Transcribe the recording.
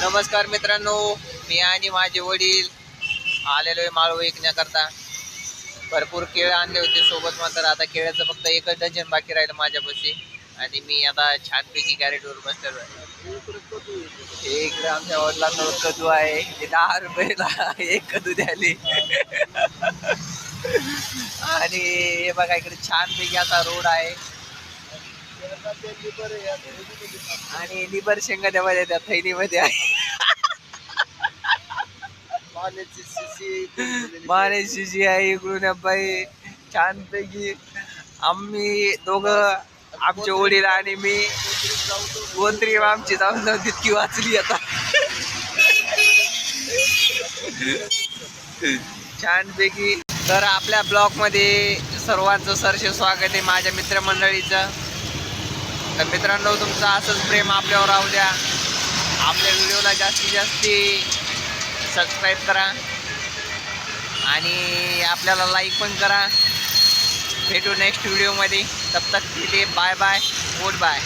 नमस्कार मित्रांनो, मी आणि माझे वडील आलेलो आहे माळव विकण्याकरता. भरपूर केळ आणले होते सोबत, मात्र आता केळ्याचं फक्त एकच डझन बाकी राहिलं माझ्यापाशी. आणि मी आता छानपैकी कॅरेटवर बसलेलो आहे. हे इकडे आमच्या वडिलांना कदू आहे, ते 10 रुपयाला एक कदू द्याले. आणि हे बघा इकडे छानपैकी आता रोड आहे आणि लिबर शेंगा देवाच्या त्या थैलीमध्ये आहे. पाण्याची शिशी आहे इकडून बाई. छानपैकी आम्ही दोघं, आमचे वडील आणि मी, कोणतरी आमची जाऊन जाऊन तितकी वाचली आता. छानपैकी. तर आपल्या ब्लॉगमध्ये सर्वांचं सरसे स्वागत आहे, माझ्या मित्रमंडळीचं. तर मित्रांनो, तुमचं असंच प्रेम आपल्यावर राहू द्या. आपल्या व्हिडिओला जास्तीत जास्त सबस्क्राईब करा आणि आपल्याला लाईक पण करा. भेटू नेक्स्ट व्हिडिओमध्ये. तब तक के लिए बाय बाय, गुड बाय.